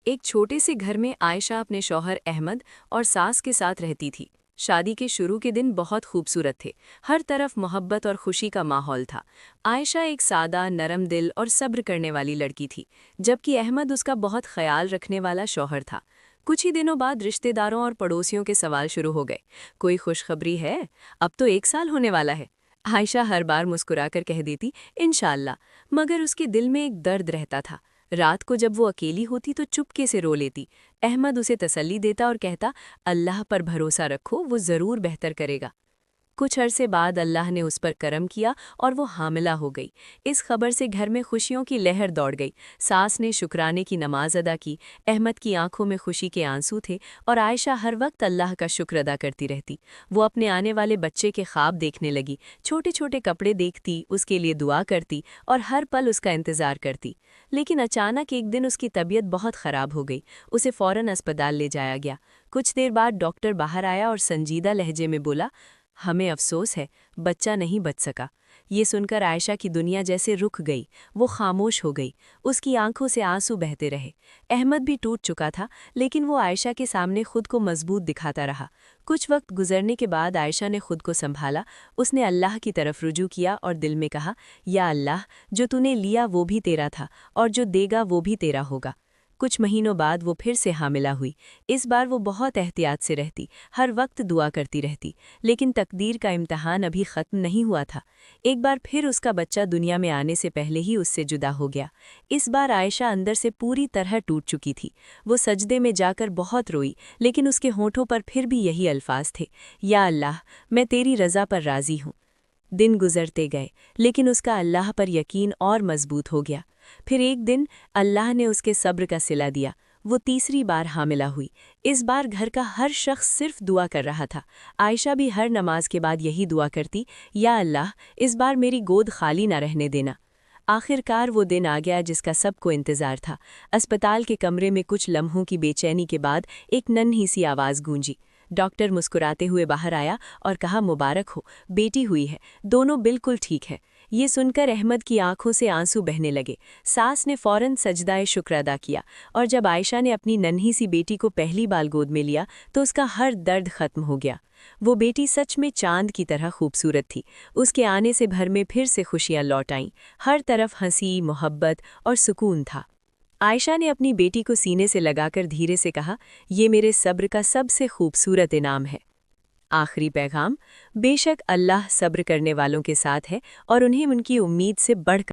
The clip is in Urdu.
ایک چھوٹے سے گھر میں عائشہ اپنے شوہر احمد اور ساس کے ساتھ رہتی تھی۔ شادی کے شروع کے دن بہت خوبصورت تھے، ہر طرف محبت اور خوشی کا ماحول تھا۔ عائشہ ایک سادہ، نرم دل اور صبر کرنے والی لڑکی تھی، جبکہ احمد اس کا بہت خیال رکھنے والا شوہر تھا۔ کچھ ہی دنوں بعد رشتہ داروں اور پڑوسیوں کے سوال شروع ہو گئے، کوئی خوشخبری ہے؟ اب تو 1 سال ہونے والا ہے۔ عائشہ ہر بار مسکرا کر کہہ دیتی انشاءاللہ، مگر اس کے دل میں ایک درد رہتا تھا۔ رات کو جب وہ اکیلی ہوتی تو چپکے سے رو لیتی۔ احمد اسے تسلی دیتا اور کہتا اللہ پر بھروسہ رکھو، وہ ضرور بہتر کرے گا۔ کچھ عرصے بعد اللہ نے اس پر کرم کیا اور وہ حاملہ ہو گئی۔ اس خبر سے گھر میں خوشیوں کی لہر دوڑ گئی۔ ساس نے شکرانے کی نماز ادا کی، احمد کی آنکھوں میں خوشی کے آنسو تھے اور عائشہ ہر وقت اللہ کا شکر ادا کرتی رہتی۔ وہ اپنے آنے والے بچے کے خواب دیکھنے لگی، چھوٹے چھوٹے کپڑے دیکھتی، اس کے لیے دعا کرتی اور ہر پل اس کا انتظار کرتی۔ لیکن اچانک ایک دن اس کی طبیعت بہت خراب ہو گئی، اسے فوراً اسپتال لے جایا گیا۔ کچھ دیر بعد ڈاکٹر باہر آیا اور سنجیدہ لہجے میں بولا ہمیں افسوس ہے، بچہ نہیں بچ سکا۔ یہ سن کر عائشہ کی دنیا جیسے رک گئی، وہ خاموش ہو گئی، اس کی آنکھوں سے آنسو بہتے رہے۔ احمد بھی ٹوٹ چکا تھا، لیکن وہ عائشہ کے سامنے خود کو مضبوط دکھاتا رہا۔ کچھ وقت گزرنے کے بعد عائشہ نے خود کو سنبھالا، اس نے اللہ کی طرف رجوع کیا اور دل میں کہا یا اللہ، جو تو نے لیا وہ بھی تیرا تھا اور جو دے گا وہ بھی تیرا ہوگا۔ کچھ مہینوں بعد وہ پھر سے حاملہ ہوئی۔ اس بار وہ بہت احتیاط سے رہتی، ہر وقت دعا کرتی رہتی، لیکن تقدیر کا امتحان ابھی ختم نہیں ہوا تھا۔ ایک بار پھر اس کا بچہ دنیا میں آنے سے پہلے ہی اس سے جدا ہو گیا۔ اس بار عائشہ اندر سے پوری طرح ٹوٹ چکی تھی۔ وہ سجدے میں جا کر بہت روئی، لیکن اس کے ہونٹوں پر پھر بھی یہی الفاظ تھے یا اللہ، میں تیری رضا پر راضی ہوں۔ دن گزرتے گئے، لیکن اس کا اللہ پر یقین اور مضبوط ہو گیا۔ پھر ایک دن اللہ نے اس کے صبر کا صلہ دیا، وہ تیسری بار حاملہ ہوئی۔ اس بار گھر کا ہر شخص صرف دعا کر رہا تھا۔ عائشہ بھی ہر نماز کے بعد یہی دعا کرتی یا اللہ، اس بار میری گود خالی نہ رہنے دینا۔ آخر کار وہ دن آ گیا جس کا سب کو انتظار تھا۔ اسپتال کے کمرے میں کچھ لمحوں کی بے چینی کے بعد ایک ننھی سی آواز گونجی۔ ڈاکٹر مسکراتے ہوئے باہر آیا اور کہا مبارک ہو، بیٹی ہوئی ہے، دونوں بالکل ٹھیک ہے۔ یہ سن کر احمد کی آنکھوں سے آنسو بہنے لگے۔ ساس نے فوراً سجدہ شکر ادا کیا، اور جب عائشہ نے اپنی ننھی سی بیٹی کو پہلی بار گود میں لیا تو اس کا ہر درد ختم ہو گیا۔ وہ بیٹی سچ میں چاند کی طرح خوبصورت تھی۔ اس کے آنے سے گھر میں پھر سے خوشیاں لوٹ آئیں، ہر طرف ہنسی، محبت اور سکون تھا۔ عائشہ نے اپنی بیٹی کو سینے سے لگا کر دھیرے سے کہا یہ میرے صبر کا سب سے خوبصورت انعام ہے۔ آخری پیغام، بے شک اللہ صبر کرنے والوں کے ساتھ ہے اور انہیں ان کی امید سے بڑھ کر